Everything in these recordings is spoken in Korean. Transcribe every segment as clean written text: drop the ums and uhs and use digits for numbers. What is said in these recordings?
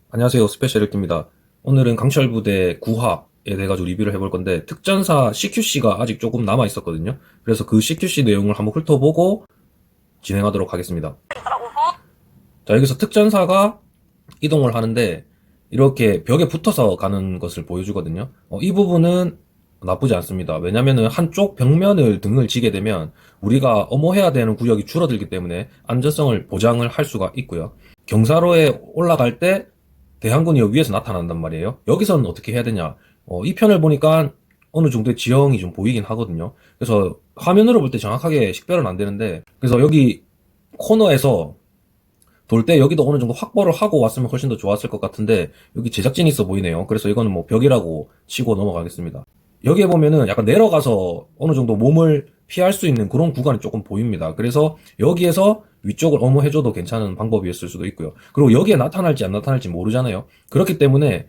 안녕하세요. 스페셜 일기입니다. 오늘은 강철부대 9화에 대해 가지고 리뷰를 해볼 건데 특전사 CQC가 아직 조금 남아 있었거든요. 그래서 그 CQC 내용을 한번 훑어보고 진행하도록 하겠습니다. 자, 여기서 특전사가 이동을 하는데 이렇게 벽에 붙어서 가는 것을 보여주거든요. 이 부분은 나쁘지 않습니다. 왜냐면은 한쪽 벽면을 등을 지게 되면 우리가 엄호해야 되는 구역이 줄어들기 때문에 안전성을 보장을 할 수가 있고요. 경사로에 올라갈 때 대항군이 위에서 나타난단 말이에요. 여기서는 어떻게 해야 되냐? 이 편을 보니까 어느 정도의 지형이 좀 보이긴 하거든요. 그래서 화면으로 볼 때 정확하게 식별은 안 되는데, 그래서 여기 코너에서 돌 때 여기도 어느 정도 확보를 하고 왔으면 훨씬 더 좋았을 것 같은데, 여기 제작진이 있어 보이네요. 그래서 이거는 뭐 벽이라고 치고 넘어가겠습니다. 여기에 보면은 약간 내려가서 어느 정도 몸을 피할 수 있는 그런 구간이 조금 보입니다. 그래서 여기에서 위쪽을 엄호해줘도 괜찮은 방법이었을 수도 있고요. 그리고 여기에 나타날지 안 나타날지 모르잖아요. 그렇기 때문에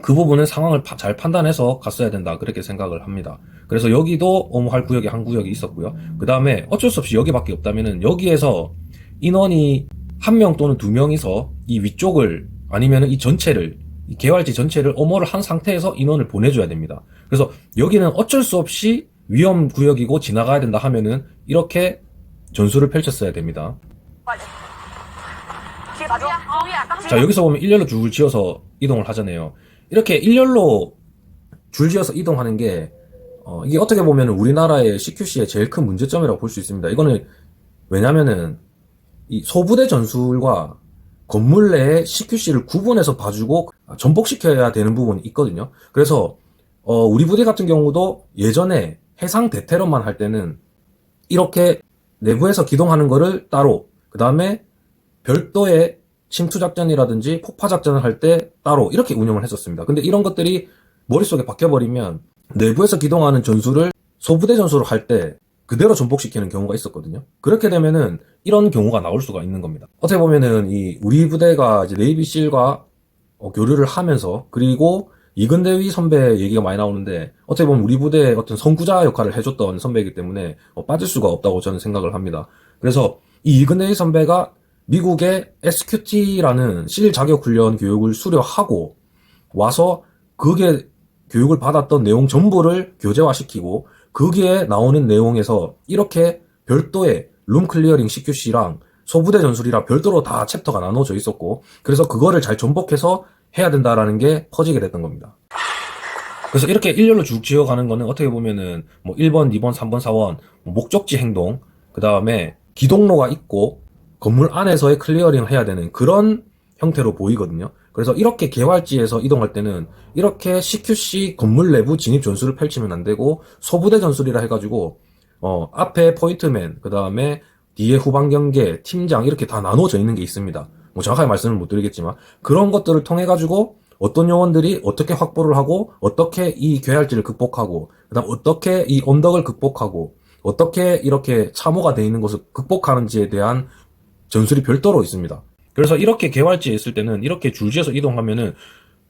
그 부분은 상황을 잘 판단해서 갔어야 된다, 그렇게 생각을 합니다. 그래서 여기도 엄호할 구역이 한 구역이 있었고요. 그 다음에 어쩔 수 없이 여기밖에 없다면은 여기에서 인원이 한 명 또는 두 명이서 이 위쪽을 아니면은 이 전체를, 이 개활지 전체를 엄호를 한 상태에서 인원을 보내줘야 됩니다. 그래서 여기는 어쩔 수 없이 위험 구역이고 지나가야 된다 하면은 이렇게 전술을 펼쳤어야 됩니다. 자, 여기서 보면 일렬로 줄 지어서 이동을 하잖아요. 이렇게 일렬로 줄 지어서 이동하는 게 이게 어떻게 보면 우리나라의 CQC의 제일 큰 문제점이라고 볼 수 있습니다. 이거는 왜냐면은 이 소부대 전술과 건물 내에 CQC를 구분해서 봐주고 전복시켜야 되는 부분이 있거든요. 그래서 우리 부대 같은 경우도 예전에 해상 대테러만 할 때는 이렇게 내부에서 기동하는 거를 따로, 그 다음에 별도의 침투작전이라든지 폭파작전을 할 때 따로 이렇게 운영을 했었습니다. 근데 이런 것들이 머릿속에 박혀버리면 내부에서 기동하는 전술을 소부대 전술을 할 때 그대로 전복시키는 경우가 있었거든요. 그렇게 되면은 이런 경우가 나올 수가 있는 겁니다. 어떻게 보면은 이 우리 부대가 이제 네이비실과 교류를 하면서, 그리고 이근대위 선배 얘기가 많이 나오는데 어떻게 보면 우리 부대의 어떤 선구자 역할을 해줬던 선배이기 때문에 빠질 수가 없다고 저는 생각을 합니다. 그래서 이 이근대위 선배가 미국의 SQT라는 실 자격 훈련 교육을 수료하고 와서 그게 교육을 받았던 내용 전부를 교재화시키고 거기에 나오는 내용에서 이렇게 별도의 룸 클리어링 CQC랑 소부대 전술이랑 별도로 다 챕터가 나눠져 있었고, 그래서 그거를 잘 전복해서 해야 된다라는 게 퍼지게 됐던 겁니다. 그래서 이렇게 일렬로 쭉 지어가는 거는 어떻게 보면은 뭐 1번, 2번, 3번, 4번 목적지 행동, 그 다음에 기동로가 있고 건물 안에서의 클리어링을 해야 되는 그런 형태로 보이거든요. 그래서 이렇게 개활지에서 이동할 때는 이렇게 CQC 건물 내부 진입 전술을 펼치면 안 되고 소부대 전술이라 해가지고 앞에 포인트맨, 그 다음에 뒤에 후방 경계, 팀장 이렇게 다 나눠져 있는 게 있습니다. 뭐 정확하게 말씀을 못 드리겠지만 그런 것들을 통해 가지고 어떤 요원들이 어떻게 확보를 하고 어떻게 이 괴활지를 극복하고 그다음 어떻게 이 언덕을 극복하고 어떻게 이렇게 참호가 돼 있는 것을 극복하는지에 대한 전술이 별도로 있습니다. 그래서 이렇게 개활지에 있을 때는 이렇게 줄지어서 이동하면은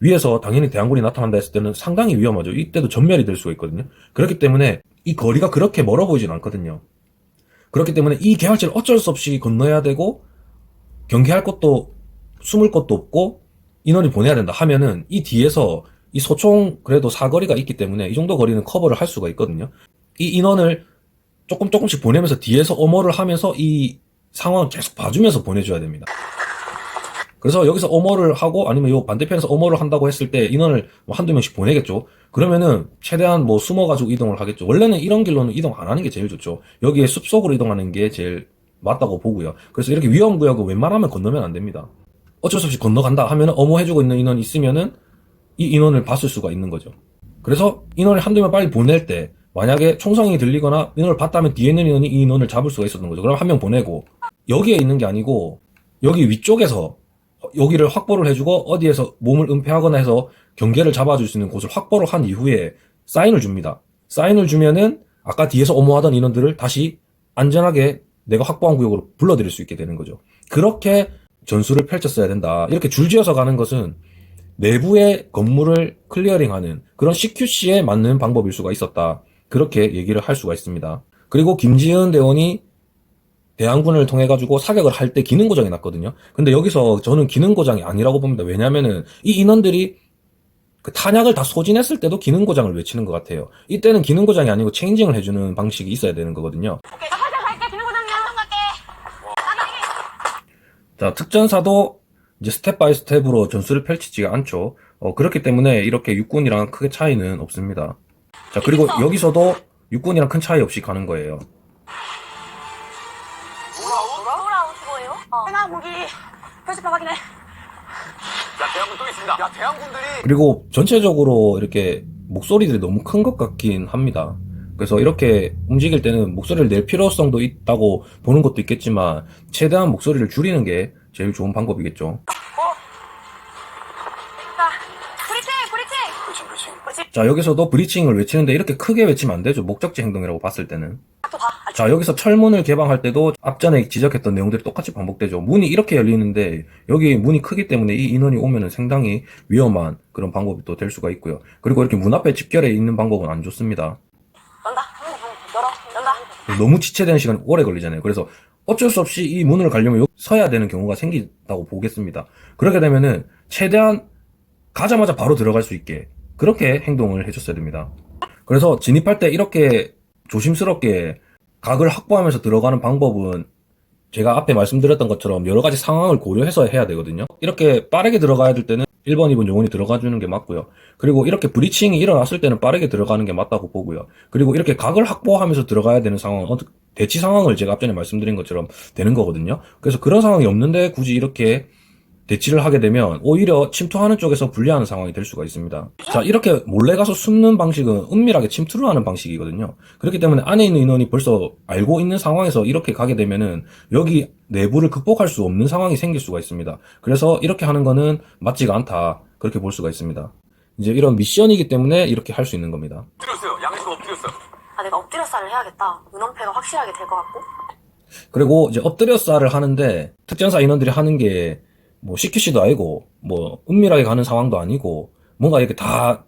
위에서 당연히 대항군이 나타난다 했을 때는 상당히 위험하죠. 이때도 전멸이 될 수가 있거든요. 그렇기 때문에 이 거리가 그렇게 멀어 보이진 않거든요. 그렇기 때문에 이 개활지를 어쩔 수 없이 건너야 되고 경계할 곳도 숨을 곳도 없고 인원이 보내야 된다 하면은 이 뒤에서 이 소총 그래도 사거리가 있기 때문에 이 정도 거리는 커버를 할 수가 있거든요. 이 인원을 조금씩 보내면서 뒤에서 엄호를 하면서 이 상황을 계속 봐주면서 보내줘야 됩니다. 그래서 여기서 엄호를 하고 아니면 요 반대편에서 엄호를 한다고 했을 때 인원을 뭐 한두 명씩 보내겠죠. 그러면은 최대한 뭐 숨어가지고 이동을 하겠죠. 원래는 이런 길로는 이동 안 하는 게 제일 좋죠. 여기에 숲속으로 이동하는 게 제일 맞다고 보고요. 그래서 이렇게 위험구역은 웬만하면 건너면 안 됩니다. 어쩔 수 없이 건너간다 하면은 엄호해주고 있는 인원이 있으면은 이 인원을 봤을 수가 있는 거죠. 그래서 인원을 한두 명 빨리 보낼 때 만약에 총성이 들리거나 인원을 봤다면 뒤에 있는 인원이 이 인원을 잡을 수가 있었던 거죠. 그럼 한 명 보내고 여기에 있는 게 아니고 여기 위쪽에서 여기를 확보를 해주고 어디에서 몸을 은폐하거나 해서 경계를 잡아줄 수 있는 곳을 확보를 한 이후에 사인을 줍니다. 사인을 주면은 아까 뒤에서 엄호하던 인원들을 다시 안전하게 내가 확보한 구역으로 불러들일 수 있게 되는 거죠. 그렇게 전술을 펼쳤어야 된다. 이렇게 줄지어서 가는 것은 내부의 건물을 클리어링하는 그런 CQC에 맞는 방법일 수가 있었다. 그렇게 얘기를 할 수가 있습니다. 그리고 김지은 대원이 대항군을 통해 가지고 사격을 할 때 기능 고장이 났거든요. 근데 여기서 저는 기능 고장이 아니라고 봅니다. 왜냐면은 이 인원들이 그 탄약을 다 소진했을 때도 기능 고장을 외치는 것 같아요. 이때는 기능 고장이 아니고 체인징을 해주는 방식이 있어야 되는 거거든요. 오케이, 나 화장 갈게. 기능 고장이야. 갈게. 자, 특전사도 이제 스텝 바이 스텝으로 전술을 펼치지가 않죠. 그렇기 때문에 이렇게 육군이랑 크게 차이는 없습니다. 자, 그리고 여기서도 육군이랑 큰 차이 없이 가는 거예요. 뭐라고 그거예요? 해나 무기 표지판 확인해. 야, 대항군 또 있습니다. 야, 대항군들이. 그리고 전체적으로 이렇게 목소리들이 너무 큰 것 같긴 합니다. 그래서 이렇게 움직일 때는 목소리를 낼 필요성도 있다고 보는 것도 있겠지만 최대한 목소리를 줄이는 게 제일 좋은 방법이겠죠. 자, 브리칭. 브리칭. 자, 여기서도 브리칭을 외치는데 이렇게 크게 외치면 안 되죠. 목적지 행동이라고 봤을 때는. 또 봐. 자, 여기서 철문을 개방할 때도 앞전에 지적했던 내용들이 똑같이 반복되죠. 문이 이렇게 열리는데 여기 문이 크기 때문에 이 인원이 오면은 상당히 위험한 그런 방법이 또 될 수가 있고요. 그리고 이렇게 문 앞에 집결해 있는 방법은 안 좋습니다. 연다. 열어. 연다. 너무 지체되는 시간이 오래 걸리잖아요. 그래서 어쩔 수 없이 이 문을 가려면 여기 서야 되는 경우가 생긴다고 보겠습니다. 그렇게 되면은 최대한 가자마자 바로 들어갈 수 있게 그렇게 행동을 해줬어야 됩니다. 그래서 진입할 때 이렇게 조심스럽게 각을 확보하면서 들어가는 방법은 제가 앞에 말씀드렸던 것처럼 여러 가지 상황을 고려해서 해야 되거든요. 이렇게 빠르게 들어가야 될 때는 1번, 2번 영원히 들어가 주는 게 맞고요. 그리고 이렇게 브리칭이 일어났을 때는 빠르게 들어가는 게 맞다고 보고요. 그리고 이렇게 각을 확보하면서 들어가야 되는 상황은 대치 상황을 제가 앞전에 말씀드린 것처럼 되는 거거든요. 그래서 그런 상황이 없는데 굳이 이렇게 대치를 하게 되면 오히려 침투하는 쪽에서 불리한 상황이 될 수가 있습니다. 자, 이렇게 몰래 가서 숨는 방식은 은밀하게 침투를 하는 방식이거든요. 그렇기 때문에 안에 있는 인원이 벌써 알고 있는 상황에서 이렇게 가게 되면은 여기 내부를 극복할 수 없는 상황이 생길 수가 있습니다. 그래서 이렇게 하는 거는 맞지가 않다. 그렇게 볼 수가 있습니다. 이제 이런 미션이기 때문에 이렇게 할 수 있는 겁니다. 엎드렸어요. 양심 엎드렸어요. 아, 내가 엎드려 쌀을 해야겠다. 은원패가 확실하게 될 것 같고. 그리고 이제 엎드려 쌀을 하는데 특전사 인원들이 하는 게 뭐 CQC도 아니고 뭐 은밀하게 가는 상황도 아니고 뭔가 이렇게 다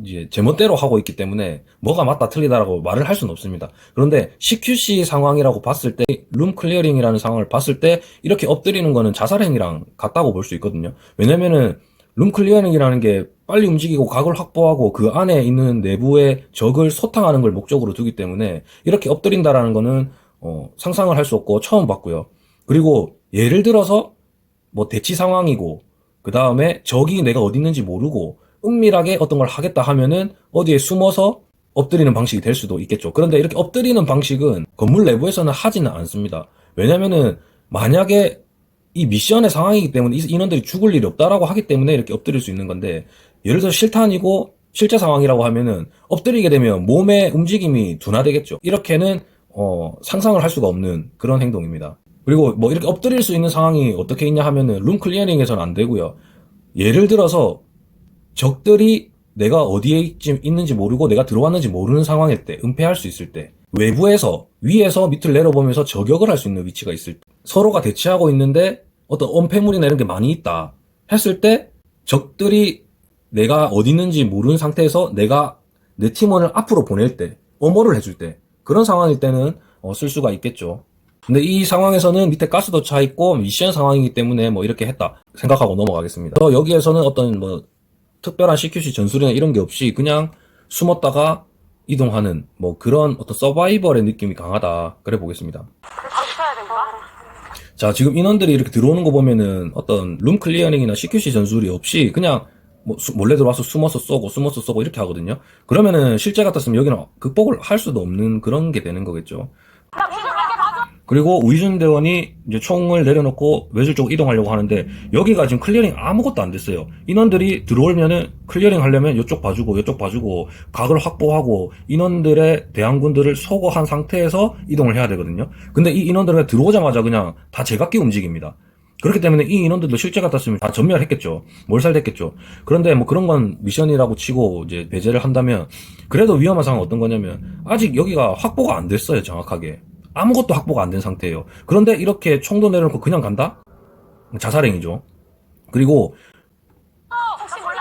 이제 제멋대로 하고 있기 때문에 뭐가 맞다 틀리다라고 말을 할 수는 없습니다. 그런데 CQC 상황이라고 봤을 때 룸 클리어링이라는 상황을 봤을 때 이렇게 엎드리는 거는 자살행위랑 같다고 볼 수 있거든요. 왜냐면은 룸 클리어링이라는 게 빨리 움직이고 각을 확보하고 그 안에 있는 내부의 적을 소탕하는 걸 목적으로 두기 때문에 이렇게 엎드린다라는 거는 상상을 할 수 없고 처음 봤고요. 그리고 예를 들어서 뭐 대치 상황이고 그 다음에 적이 내가 어디 있는지 모르고 은밀하게 어떤 걸 하겠다 하면은 어디에 숨어서 엎드리는 방식이 될 수도 있겠죠. 그런데 이렇게 엎드리는 방식은 건물 내부에서는 하지는 않습니다. 왜냐면은 만약에 이 미션의 상황이기 때문에 이 인원들이 죽을 일이 없다라고 하기 때문에 이렇게 엎드릴 수 있는 건데 예를 들어 실탄이고 실제 상황이라고 하면은 엎드리게 되면 몸의 움직임이 둔화되겠죠. 이렇게는 상상을 할 수가 없는 그런 행동입니다. 그리고 뭐 이렇게 엎드릴 수 있는 상황이 어떻게 있냐 하면은 룸 클리어링에서는 안 되고요. 예를 들어서 적들이 내가 어디에 있는지 모르고 내가 들어왔는지 모르는 상황일 때, 은폐할 수 있을 때, 외부에서 위에서 밑을 내려보면서 저격을 할 수 있는 위치가 있을 때, 서로가 대치하고 있는데 어떤 엄폐물이나 이런 게 많이 있다 했을 때 적들이 내가 어디 있는지 모르는 상태에서 내가 내 팀원을 앞으로 보낼 때, 엄호를 해줄 때 그런 상황일 때는 쓸 수가 있겠죠. 근데 이 상황에서는 밑에 가스도 차 있고 미션 상황이기 때문에 뭐 이렇게 했다 생각하고 넘어가겠습니다. 여기에서는 어떤 뭐 특별한 CQC 전술이나 이런 게 없이 그냥 숨었다가 이동하는 뭐 그런 어떤 서바이벌의 느낌이 강하다 그래 보겠습니다. 바로 붙어야 되는 거야? 자, 지금 인원들이 이렇게 들어오는 거 보면은 어떤 룸 클리어링이나 CQC 전술이 없이 그냥 뭐 몰래 들어와서 숨어서 쏘고 이렇게 하거든요. 그러면은 실제 같았으면 여기는 극복을 할 수도 없는 그런 게 되는 거겠죠. 나 무슨 할게 봐줘. 그리고 우이준 대원이 이제 총을 내려놓고 외줄 쪽으로 이동하려고 하는데 여기가 지금 클리어링 아무것도 안 됐어요. 인원들이 들어오면은 클리어링 하려면 이쪽 봐주고 각을 확보하고 인원들의 대항군들을 소거한 상태에서 이동을 해야 되거든요. 근데 이 인원들은 들어오자마자 그냥 다 제각기 움직입니다. 그렇기 때문에 이 인원들도 실제 같았으면 다 전멸했겠죠. 몰살됐겠죠. 그런데 뭐 그런 건 미션이라고 치고 이제 배제를 한다면 그래도 위험한 상황은 어떤 거냐면 아직 여기가 확보가 안 됐어요. 정확하게. 아무것도 확보가 안 된 상태예요. 그런데 이렇게 총도 내려놓고 그냥 간다? 자살행위죠. 그리고 혹시 몰라.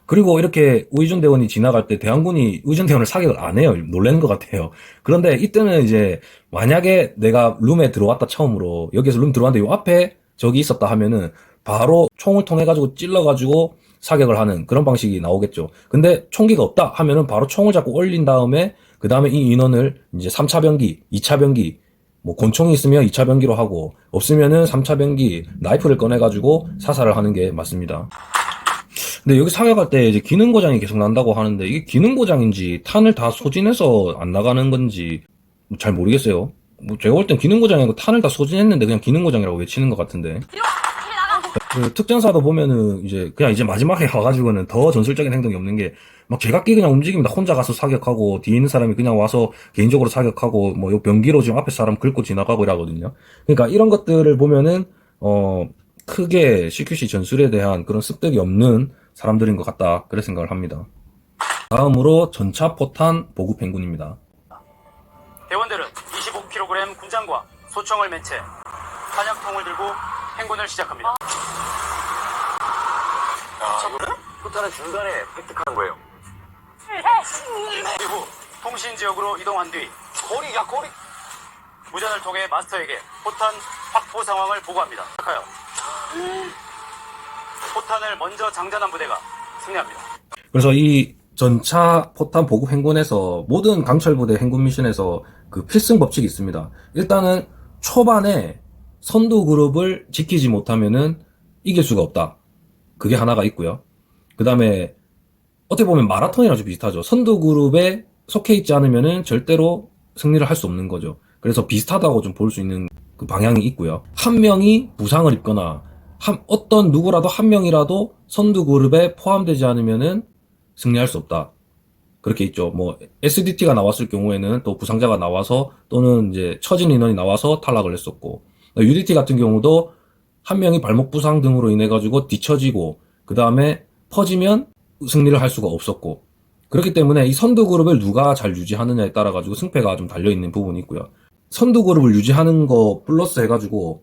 그리고 이렇게 우이준 대원이 지나갈 때 대항군이 우이준 대원을 사격을 안 해요. 놀라는 것 같아요. 그런데 이때는 이제 만약에 내가 룸에 들어왔다 처음으로 여기서 룸 들어왔는데 요 앞에 적이 있었다 하면은 바로 총을 통해 가지고 찔러 가지고 사격을 하는 그런 방식이 나오겠죠. 근데 총기가 없다 하면은 바로 총을 잡고 올린 다음에 그 다음에 이 인원을 이제 3차 병기, 2차 병기, 뭐 권총이 있으면 2차 병기로 하고 없으면은 3차 병기 나이프를 꺼내 가지고 사살을 하는 게 맞습니다. 근데 여기 사격할 때 이제 기능 고장이 계속 난다고 하는데 이게 기능 고장인지 탄을 다 소진해서 안 나가는 건지 잘 모르겠어요. 뭐 제가 볼 땐 기능 고장이 아니고 탄을 다 소진했는데 그냥 기능 고장이라고 외치는 것 같은데. 그 특전사도 보면은 이제 마지막에 와가지고는 더 전술적인 행동이 없는 게 막 제각기 그냥 움직입니다. 혼자 가서 사격하고 뒤에 있는 사람이 그냥 와서 개인적으로 사격하고 뭐 요 병기로 지금 앞에 사람 긁고 지나가고 이러거든요. 그러니까 이런 것들을 보면은 크게 CQC 전술에 대한 그런 습득이 없는 사람들인 것 같다. 그런 생각을 합니다. 다음으로 전차 포탄 보급 행군입니다. 대원들은 25kg 군장과 소총을 맨 채 탄약통을 들고 행군을 시작합니다. 포탄은 중간에 획득하는 거예요. 이후 통신 지역으로 이동한 뒤 거리. 무전을 통해 마스터에게 포탄 확보 상황을 보고합니다. 시작하여 포탄을 먼저 장전한 부대가 승리합니다. 그래서 이 전차 포탄 보급 행군에서 모든 강철 부대 행군 미션에서 그 필승 법칙이 있습니다. 일단은 초반에 선두 그룹을 지키지 못하면은 이길 수가 없다. 그게 하나가 있고요. 그 다음에 어떻게 보면 마라톤이랑 좀 비슷하죠. 선두 그룹에 속해 있지 않으면은 절대로 승리를 할 수 없는 거죠. 그래서 비슷하다고 좀 볼 수 있는 그 방향이 있고요. 한 명이 부상을 입거나 어떤 누구라도 한 명이라도 선두 그룹에 포함되지 않으면은 승리할 수 없다. 그렇게 있죠. 뭐 SDT가 나왔을 경우에는 또 부상자가 나와서 또는 이제 처진 인원이 나와서 탈락을 했었고 UDT 같은 경우도 한 명이 발목 부상 등으로 인해 가지고 뒤처지고 그 다음에 퍼지면 승리를 할 수가 없었고 그렇기 때문에 이 선두 그룹을 누가 잘 유지하느냐에 따라 가지고 승패가 좀 달려 있는 부분이 있고요. 선두 그룹을 유지하는 거 플러스 해가지고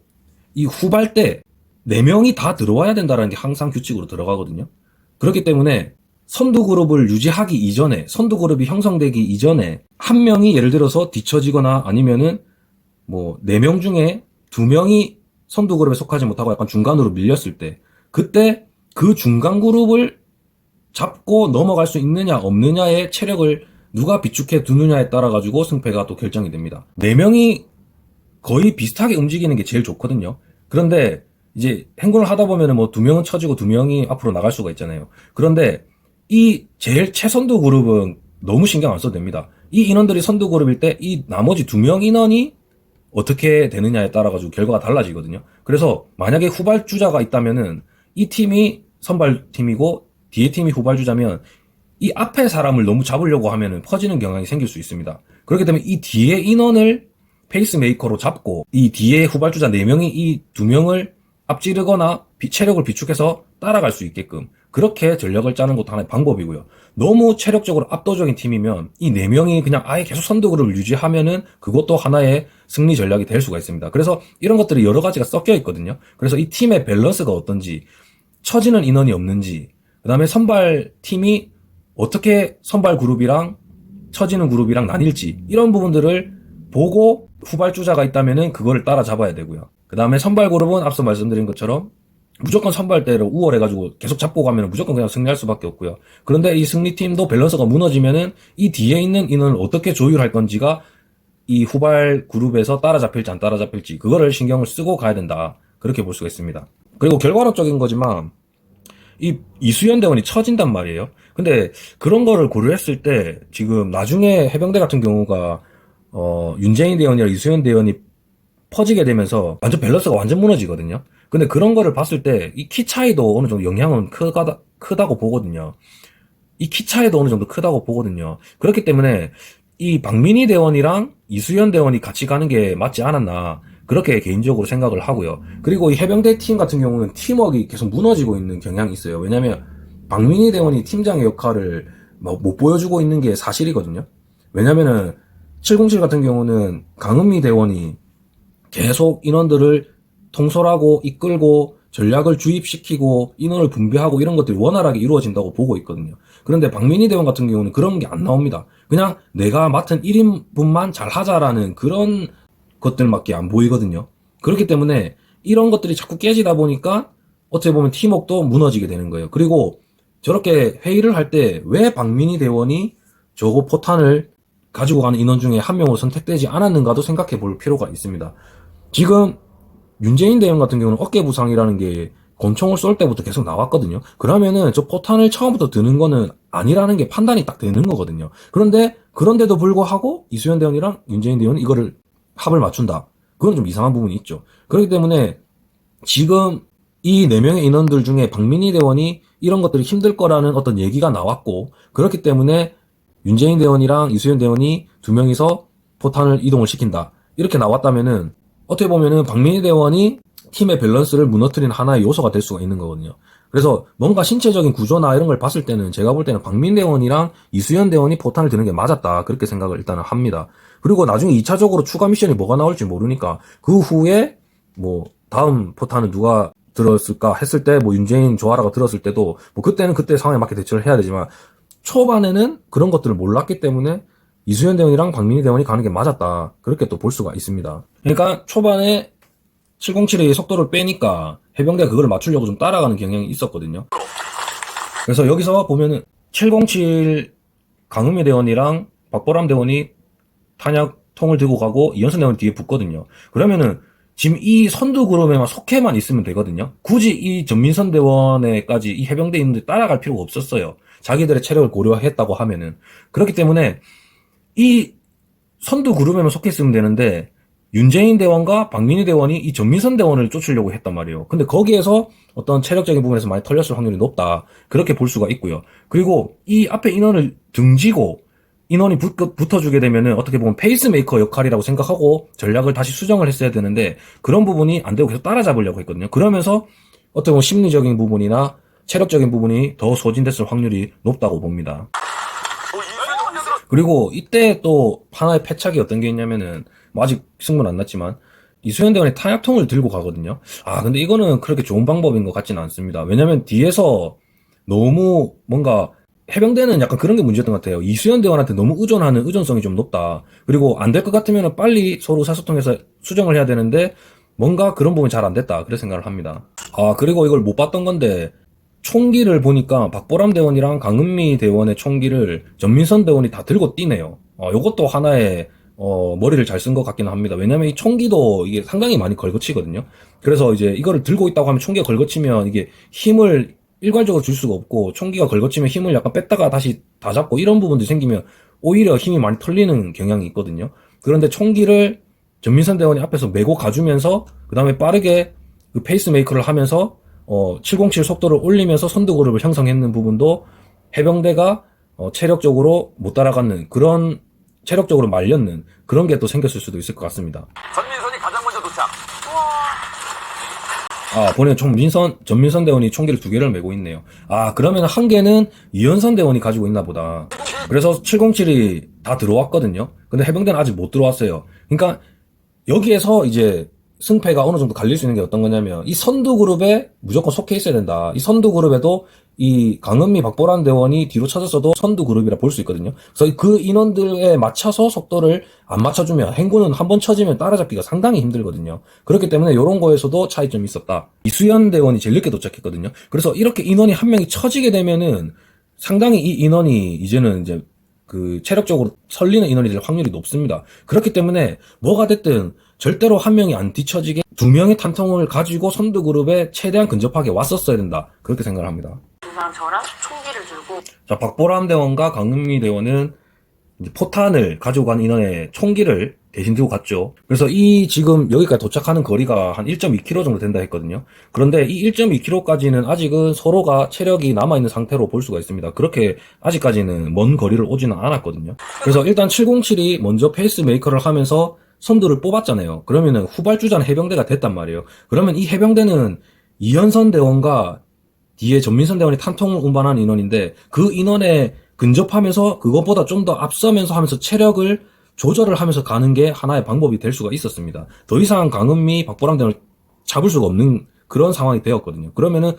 이 후발 때 4명이 다 들어와야 된다는 게 항상 규칙으로 들어가거든요. 그렇기 때문에 선두 그룹을 유지하기 이전에 선두 그룹이 형성되기 이전에 한 명이 예를 들어서 뒤처지거나 아니면은 뭐 4명 중에 2명이 선두 그룹에 속하지 못하고 약간 중간으로 밀렸을 때 그때 그 중간 그룹을 잡고 넘어갈 수 있느냐 없느냐의 체력을 누가 비축해 두느냐에 따라 가지고 승패가 또 결정이 됩니다. 4명이 거의 비슷하게 움직이는 게 제일 좋거든요. 그런데 이제 행군을 하다 보면은 뭐 2명은 처지고 2명이 앞으로 나갈 수가 있잖아요. 그런데 이 제일 최선두 그룹은 너무 신경 안 써도 됩니다. 이 인원들이 선두 그룹일 때 이 나머지 2명 인원이 어떻게 되느냐에 따라 가지고 결과가 달라지거든요. 그래서 만약에 후발주자가 있다면은 이 팀이 선발팀이고 뒤에 팀이 후발주자면 이 앞에 사람을 너무 잡으려고 하면은 퍼지는 경향이 생길 수 있습니다. 그렇기 때문에 이 뒤에 인원을 페이스메이커로 잡고 이 뒤에 후발주자 4명이 이 2명을 앞지르거나 체력을 비축해서 따라갈 수 있게끔 그렇게 전력을 짜는 것도 하나의 방법이고요. 너무 체력적으로 압도적인 팀이면 이 4명이 그냥 아예 계속 선두 그룹을 유지하면은 그것도 하나의 승리 전략이 될 수가 있습니다. 그래서 이런 것들이 여러 가지가 섞여 있거든요. 그래서 이 팀의 밸런스가 어떤지, 처지는 인원이 없는지, 그 다음에 선발 팀이 어떻게 선발 그룹이랑 처지는 그룹이랑 나뉠지 이런 부분들을 보고 후발주자가 있다면은 그거를 따라잡아야 되고요. 그 다음에 선발 그룹은 앞서 말씀드린 것처럼 무조건 선발대로 우월해가지고 계속 잡고 가면 무조건 그냥 승리할 수밖에 없고요. 그런데 이 승리팀도 밸런스가 무너지면은 이 뒤에 있는 인원을 어떻게 조율할 건지가 이 후발 그룹에서 따라잡힐지 안 따라잡힐지 그거를 신경을 쓰고 가야 된다. 그렇게 볼 수가 있습니다. 그리고 결과론적인 거지만 이 이수연 대원이 처진단 말이에요. 근데 그런 거를 고려했을 때 지금 나중에 해병대 같은 경우가 윤재인 대원이랑 이수연 대원이 퍼지게 되면서 완전 밸런스가 완전 무너지거든요. 근데 그런 거를 봤을 때 이 키 차이도 어느 정도 영향은 크다고 보거든요. 이 키 차이도 어느 정도 크다고 보거든요. 그렇기 때문에 이 박민희 대원이랑 이수연 대원이 같이 가는 게 맞지 않았나 그렇게 개인적으로 생각을 하고요. 그리고 이 해병대 팀 같은 경우는 팀워크가 계속 무너지고 있는 경향이 있어요. 왜냐면 박민희 대원이 팀장의 역할을 못 보여주고 있는 게 사실이거든요. 왜냐면은 707 같은 경우는 강은미 대원이 계속 인원들을 통솔하고 이끌고 전략을 주입시키고 인원을 분배하고 이런 것들이 원활하게 이루어진다고 보고 있거든요. 그런데 박민희 대원 같은 경우는 그런 게 안 나옵니다. 그냥 내가 맡은 1인분만 잘 하자라는 그런 것들밖에 안 보이거든요. 그렇기 때문에 이런 것들이 자꾸 깨지다 보니까 어떻게 보면 팀워크도 무너지게 되는 거예요. 그리고 저렇게 회의를 할 때 왜 박민희 대원이 저거 포탄을 가지고 가는 인원 중에 한 명으로 선택되지 않았는가도 생각해 볼 필요가 있습니다. 지금 윤재인 대원 같은 경우는 어깨 부상이라는 게 권총을 쏠 때부터 계속 나왔거든요. 그러면은 저 포탄을 처음부터 드는 거는 아니라는 게 판단이 딱 되는 거거든요. 그런데도 불구하고 이수연 대원이랑 윤재인 대원이 이거를 합을 맞춘다. 그건 좀 이상한 부분이 있죠. 그렇기 때문에 지금 이 4명의 인원들 중에 박민희 대원이 이런 것들이 힘들 거라는 어떤 얘기가 나왔고, 그렇기 때문에 윤재인 대원이랑 이수연 대원이 2명이서 포탄을 이동을 시킨다. 이렇게 나왔다면은 어떻게 보면은 박민희 대원이 팀의 밸런스를 무너뜨리는 하나의 요소가 될 수가 있는 거거든요. 그래서 뭔가 신체적인 구조나 이런 걸 봤을 때는 제가 볼 때는 박민희 대원이랑 이수연 대원이 포탄을 드는 게 맞았다. 그렇게 생각을 일단은 합니다. 그리고 나중에 2차적으로 추가 미션이 뭐가 나올지 모르니까 그 후에 뭐 다음 포탄은 누가 들었을까 했을 때 뭐 윤재인 조아라가 들었을 때도 뭐 그때는 그때 상황에 맞게 대처를 해야 되지만 초반에는 그런 것들을 몰랐기 때문에 이수연 대원이랑 박민희 대원이 가는 게 맞았다. 그렇게 또 볼 수가 있습니다. 그러니까 초반에 707의 속도를 빼니까 해병대가 그걸 맞추려고 좀 따라가는 경향이 있었거든요. 그래서 여기서 보면은 707 강은미 대원이랑 박보람 대원이 탄약통을 들고 가고 이현선 대원이 뒤에 붙거든요. 그러면은 지금 이 선두 그룹에만 속해만 있으면 되거든요. 굳이 이 전민선 대원에까지 이 해병대 인원들이 따라갈 필요가 없었어요. 자기들의 체력을 고려했다고 하면은. 그렇기 때문에 이 선두 그룹에만 속해 있으면 되는데 윤재인 대원과 박민희 대원이 이 전민선 대원을 쫓으려고 했단 말이에요. 근데 거기에서 어떤 체력적인 부분에서 많이 털렸을 확률이 높다. 그렇게 볼 수가 있고요. 그리고 이 앞에 인원을 등지고 인원이 붙어주게 되면은 어떻게 보면 페이스메이커 역할이라고 생각하고 전략을 다시 수정을 했어야 되는데 그런 부분이 안 되고 계속 따라잡으려고 했거든요. 그러면서 어떻게 보면 심리적인 부분이나 체력적인 부분이 더 소진됐을 확률이 높다고 봅니다. 그리고 이때 또 하나의 패착이 어떤 게 있냐면은 뭐 아직 승부는 안 났지만 이수연 대원이 탄약통을 들고 가거든요. 근데 이거는 그렇게 좋은 방법인 것 같지는 않습니다. 왜냐면 뒤에서 너무 뭔가 해병대는 약간 그런 게 문제였던 것 같아요. 이수연 대원한테 너무 의존하는 의존성이 좀 높다. 그리고 안 될 것 같으면 빨리 서로 사소통해서 수정을 해야 되는데 뭔가 그런 부분이 잘 안 됐다. 그런 생각을 합니다. 그리고 이걸 못 봤던 건데 총기를 보니까 박보람 대원이랑 강은미 대원의 총기를 전민선 대원이 다 들고 뛰네요. 요것도 하나의 머리를 잘 쓴 것 같기는 합니다. 왜냐면 이 총기도 이게 상당히 많이 걸거치거든요. 그래서 이제 이거를 들고 있다고 하면 총기가 걸거치면 이게 힘을 일괄적으로 줄 수가 없고 총기가 걸거치면 힘을 약간 뺐다가 다시 다 잡고 이런 부분들이 생기면 오히려 힘이 많이 털리는 경향이 있거든요. 그런데 총기를 전민선 대원이 앞에서 메고 가주면서 그 다음에 빠르게 그 페이스메이커를 하면서 707 속도를 올리면서 선두 그룹을 형성했는 부분도 해병대가 체력적으로 못 따라가는 그런 체력적으로 말렸는 그런 게 또 생겼을 수도 있을 것 같습니다. 전민선이 가장 먼저 도착. 보내 전민선 대원이 총기를 2개를 메고 있네요. 그러면 한 개는 이현선 대원이 가지고 있나 보다. 그래서 707이 다 들어왔거든요. 근데 해병대는 아직 못 들어왔어요. 그러니까 여기에서 이제 승패가 어느 정도 갈릴 수 있는 게 어떤 거냐면 이 선두 그룹에 무조건 속해 있어야 된다. 이 선두 그룹에도 이 강은미 박보람 대원이 뒤로 쳐졌어도 선두 그룹이라 볼 수 있거든요. 그래서 그 인원들에 맞춰서 속도를 안 맞춰주면 행군은 한번 쳐지면 따라잡기가 상당히 힘들거든요. 그렇기 때문에 이런 거에서도 차이점이 있었다. 이수연 대원이 제일 늦게 도착했거든요. 그래서 이렇게 인원이 한 명이 쳐지게 되면은 상당히 이 인원이 이제는 이제 그 체력적으로 설리는 인원이 될 확률이 높습니다. 그렇기 때문에 뭐가 됐든 절대로 한 명이 안 뒤처지게 2명의 탄통을 가지고 선두 그룹에 최대한 근접하게 왔었어야 된다. 그렇게 생각을 합니다. 저랑 총기를 들고 자, 박보람 대원과 강은미 대원은 이제 포탄을 가지고 간 인원의 총기를 대신 들고 갔죠. 그래서 이 지금 여기까지 도착하는 거리가 한 1.2km 정도 된다 했거든요. 그런데 이 1.2km까지는 아직은 서로가 체력이 남아있는 상태로 볼 수가 있습니다. 그렇게 아직까지는 먼 거리를 오지는 않았거든요. 그래서 일단 707이 먼저 페이스메이커를 하면서 선두를 뽑았잖아요. 그러면은 후발주자는 해병대가 됐단 말이에요. 그러면 이 해병대는 이현선 대원과 뒤에 전민선 대원이 탄통을 운반하는 인원인데 그 인원에 근접하면서 그것보다 좀 더 앞서면서 하면서 체력을 조절을 하면서 가는 게 하나의 방법이 될 수가 있었습니다. 더 이상 강은미, 박보람 대원을 잡을 수가 없는 그런 상황이 되었거든요. 그러면은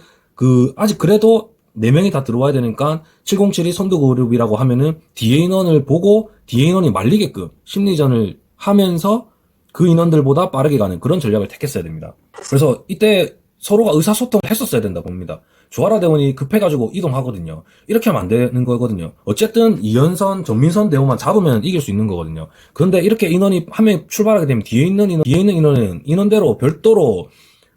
아직 그래도 4명이 다 들어와야 되니까 707이 선두그룹이라고 하면은 뒤에 인원을 보고 뒤에 인원이 말리게끔 심리전을 하면서 그 인원들보다 빠르게 가는 그런 전략을 택했어야 됩니다. 그래서 이때 서로가 의사소통을 했었어야 된다 봅니다. 조아라 대원이 급해가지고 이동하거든요. 이렇게 하면 안 되는 거거든요. 어쨌든 이현선, 전민선 대원만 잡으면 이길 수 있는 거거든요. 그런데 이렇게 인원이 한 명 출발하게 되면 뒤에 있는 인원은 인원대로 별도로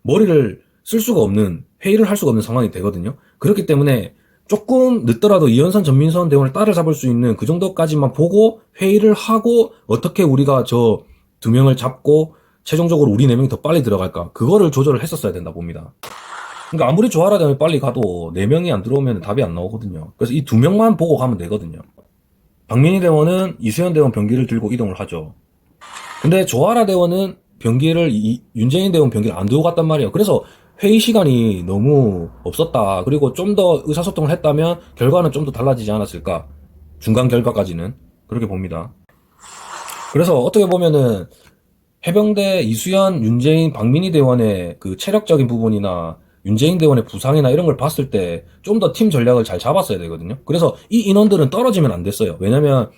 머리를 쓸 수가 없는, 회의를 할 수가 없는 상황이 되거든요. 그렇기 때문에 조금 늦더라도 이현선, 전민선 대원을 따라잡을 수 있는 그 정도까지만 보고 회의를 하고 어떻게 우리가 저 2명을 잡고 최종적으로 우리 4명이 더 빨리 들어갈까, 그거를 조절을 했었어야 된다 봅니다. 그러니까 아무리 조아라 대원이 빨리 가도 4명이 안 들어오면 답이 안 나오거든요. 그래서 이 2명만 보고 가면 되거든요. 박민희 대원은 이수연 대원 병기를 들고 이동을 하죠. 근데 조아라 대원은 병기를 윤재인 대원 병기를 안 들고 갔단 말이에요. 그래서 회의 시간이 너무 없었다. 그리고 좀 더 의사소통을 했다면 결과는 좀 더 달라지지 않았을까. 중간 결과까지는 그렇게 봅니다. 그래서 어떻게 보면은 해병대 이수연, 윤재인, 박민희 대원의 그 체력적인 부분이나 윤재인 대원의 부상이나 이런 걸 봤을 때 좀 더 팀 전략을 잘 잡았어야 되거든요. 그래서 이 인원들은 떨어지면 안 됐어요. 왜냐면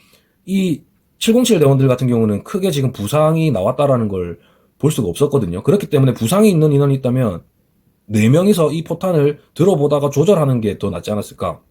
이 707 대원들 같은 경우는 크게 지금 부상이 나왔다라는 걸 볼 수가 없었거든요. 그렇기 때문에 부상이 있는 인원이 있다면 4명이서 이 포탄을 들어보다가 조절하는 게 더 낫지 않았을까,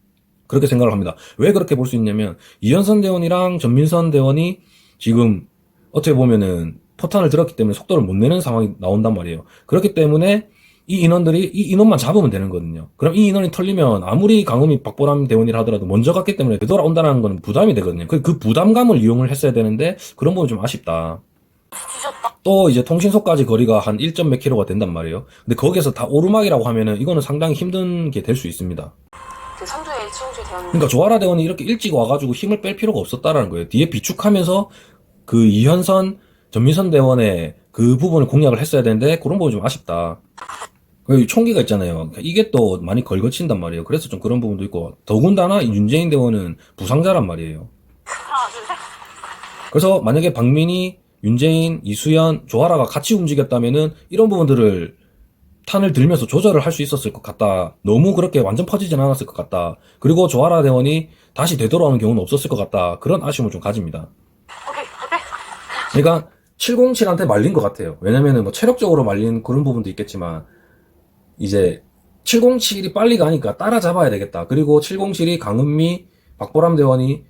그렇게 생각을 합니다. 왜 그렇게 볼 수 있냐면 이현선 대원이랑 전민선 대원이 지금 어떻게 보면은 포탄을 들었기 때문에 속도를 못 내는 상황이 나온단 말이에요. 그렇기 때문에 이 인원만 잡으면 되는 거거든요. 그럼 이 인원이 털리면 아무리 강음이 박보람 대원이라 하더라도 먼저 갔기 때문에 되돌아온다는 건 부담이 되거든요. 그 부담감을 이용을 했어야 되는데 그런 부분이 좀 아쉽다. 또 이제 통신소까지 거리가 한 1. 몇 킬로가 된단 말이에요. 근데 거기에서 다 오르막이라고 하면은 이거는 상당히 힘든 게 될 수 있습니다. 그 선두에 707 대원. 그러니까 조아라 대원이 이렇게 일찍 와가지고 힘을 뺄 필요가 없었다라는 거예요. 뒤에 비축하면서 그 이현선, 전민선 대원의 그 부분을 공략을 했어야 되는데 그런 부분이 좀 아쉽다. 그 총기가 있잖아요. 그러니까 이게 또 많이 걸거친단 말이에요. 그래서 좀 그런 부분도 있고, 더군다나 윤재인 대원은 부상자란 말이에요. 하나, 둘, 셋. 그래서 만약에 박민희, 윤재인, 이수연, 조아라가 같이 움직였다면은 이런 부분들을 탄을 들면서 조절을 할 수 있었을 것 같다. 너무 그렇게 완전 퍼지진 않았을 것 같다. 그리고 조아라 대원이 다시 되돌아오는 경우는 없었을 것 같다. 그런 아쉬움을 좀 가집니다. 오케이, 갈게. 그러니까 707한테 말린 것 같아요. 왜냐면은 뭐 체력적으로 말린 그런 부분도 있겠지만 이제 707이 빨리 가니까 따라잡아야 되겠다. 그리고 707이 강은미, 박보람 대원이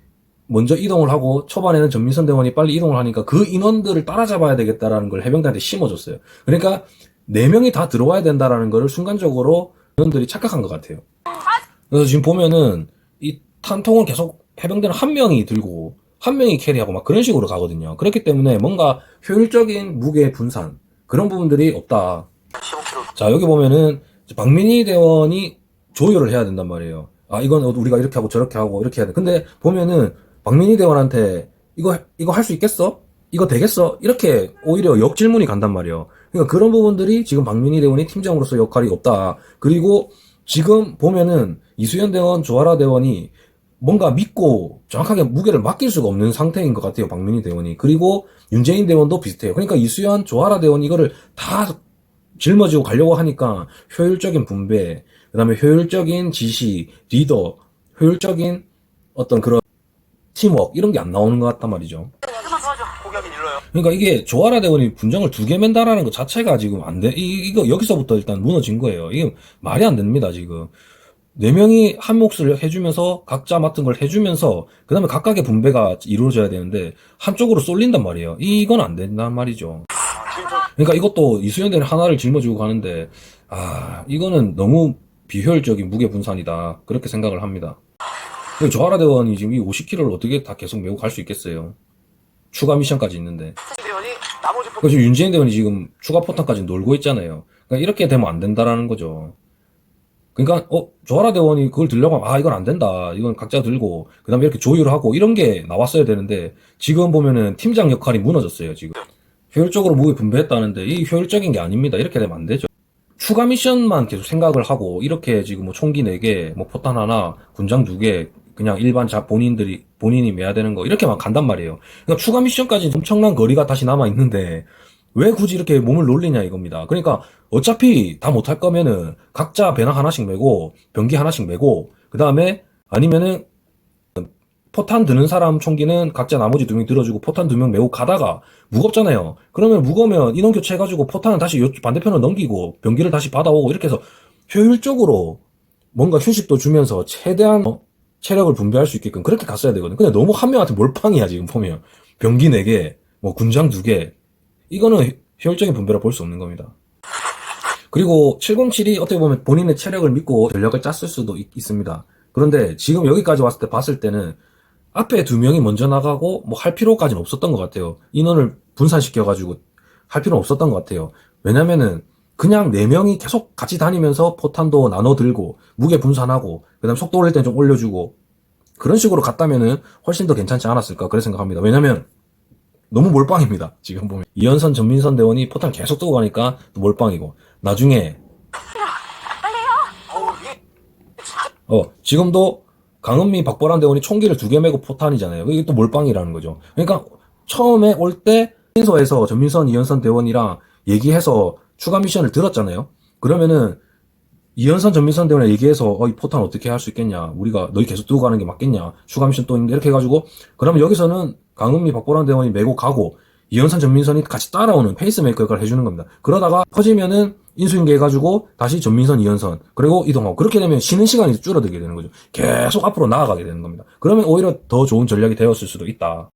먼저 이동을 하고 초반에는 전민선 대원이 빨리 이동을 하니까 그 인원들을 따라잡아야 되겠다라는 걸 해병대한테 심어줬어요. 그러니까 4명이 다 들어와야 된다라는 거를 순간적으로 인원들이 착각한 것 같아요. 그래서 지금 보면은 이 탄통을 계속 해병대는 한 명이 들고 한 명이 캐리하고 막 그런 식으로 가거든요. 그렇기 때문에 뭔가 효율적인 무게 분산 그런 부분들이 없다. 15km. 자, 여기 보면은 박민희 대원이 조율을 해야 된단 말이에요. 아, 이건 우리가 이렇게 하고 저렇게 하고 이렇게 해야 돼. 근데 보면은 박민희 대원한테 이거 할 수 있겠어? 이거 되겠어? 이렇게 오히려 역질문이 간단 말이에요. 그러니까 그런 부분들이 지금 박민희 대원이 팀장으로서 역할이 없다. 그리고 지금 보면은 이수연 대원, 조아라 대원이 뭔가 믿고 정확하게 무게를 맡길 수가 없는 상태인 것 같아요. 박민희 대원이. 그리고 윤재인 대원도 비슷해요. 그러니까 이수연, 조아라 대원 이거를 다 짊어지고 가려고 하니까 효율적인 분배, 그 다음에 효율적인 지시, 리더, 효율적인 어떤 그런 팀워크 이런 게 안 나오는 것 같단 말이죠. 조금만 도와줘. 포기하긴 일러요. 그러니까 이게 조아라 대원이 분장을 2개 맨다라는 것 자체가 지금 안 돼. 이거 여기서부터 일단 무너진 거예요. 이게 말이 안 됩니다, 지금. 4명이 한 몫을 해주면서 각자 맡은 걸 해주면서 그 다음에 각각의 분배가 이루어져야 되는데 한쪽으로 쏠린단 말이에요. 이건 안 된단 말이죠. 그러니까 이것도 이수연 대는 하나를 짊어지고 가는데 이거는 너무 비효율적인 무게 분산이다. 그렇게 생각을 합니다. 조아라 대원이 지금 이 50km를 어떻게 다 계속 메고 갈 수 있겠어요. 추가 미션까지 있는데. 대원이 나머지 그래서 윤재인 대원이 지금 추가 포탄까지 놀고 있잖아요. 그러니까 이렇게 되면 안 된다라는 거죠. 그러니까 조아라 대원이 그걸 들려고 하면 이건 안 된다. 이건 각자 들고 그다음에 이렇게 조율하고 이런 게 나왔어야 되는데 지금 보면은 팀장 역할이 무너졌어요. 지금 효율적으로 무게 분배했다는데 이 효율적인 게 아닙니다. 이렇게 되면 안 되죠. 추가 미션만 계속 생각을 하고 이렇게 지금 뭐 총기 4개, 뭐 포탄 하나, 군장 2개 그냥 일반 본인이 매야 되는 거 이렇게만 간단 말이에요. 그러니까 추가 미션까지 엄청난 거리가 다시 남아 있는데 왜 굳이 이렇게 몸을 놀리냐 이겁니다. 그러니까 어차피 다 못할 거면은 각자 배낭 하나씩 메고 병기 하나씩 메고 그 다음에 아니면은 포탄 드는 사람 총기는 각자 나머지 2명 들어주고 포탄 2명 메고 가다가 무겁잖아요. 그러면 무거우면 인원 교체해가지고 포탄은 다시 반대편으로 넘기고 병기를 다시 받아오고 이렇게 해서 효율적으로 뭔가 휴식도 주면서 최대한 체력을 분배할 수 있게끔 그렇게 갔어야 되거든. 근데 너무 한 명한테 몰빵이야 지금 보면. 병기 4개, 뭐 군장 2개. 이거는 효율적인 분배라 볼 수 없는 겁니다. 그리고 707이 어떻게 보면 본인의 체력을 믿고 전략을 짰을 수도 있습니다. 그런데 지금 여기까지 왔을 때 봤을 때는 앞에 2명이 먼저 나가고 뭐 할 필요까지는 없었던 것 같아요. 인원을 분산시켜가지고 할 필요는 없었던 것 같아요. 왜냐면은 그냥 4명이 계속 같이 다니면서 포탄도 나눠 들고 무게 분산하고 그 다음 속도 올릴 땐 좀 올려주고 그런 식으로 갔다면은 훨씬 더 괜찮지 않았을까 그렇게 생각합니다. 왜냐면 너무 몰빵입니다. 지금 보면 이현선 전민선 대원이 포탄 계속 뜨고 가니까 또 몰빵이고 나중에 지금도 강은미 박보란 대원이 총기를 2개 메고 포탄이잖아요. 이게 또 몰빵이라는 거죠. 그러니까 처음에 올 때 신소에서 전민선 이현선 대원이랑 얘기해서 추가 미션을 들었잖아요. 그러면은 이현선 전민선 대원에 얘기해서 이 포탄 어떻게 할 수 있겠냐, 우리가 너희 계속 두고 가는 게 맞겠냐, 추가 미션 또 있는데 이렇게 해가지고 그러면 여기서는 강은미 박보란 대원이 메고 가고 이현선 전민선이 같이 따라오는 페이스메이커 역할을 해주는 겁니다. 그러다가 퍼지면은 인수인계 해가지고 다시 전민선 이현선 그리고 이동하고 그렇게 되면 쉬는 시간이 줄어들게 되는 거죠. 계속 앞으로 나아가게 되는 겁니다. 그러면 오히려 더 좋은 전략이 되었을 수도 있다.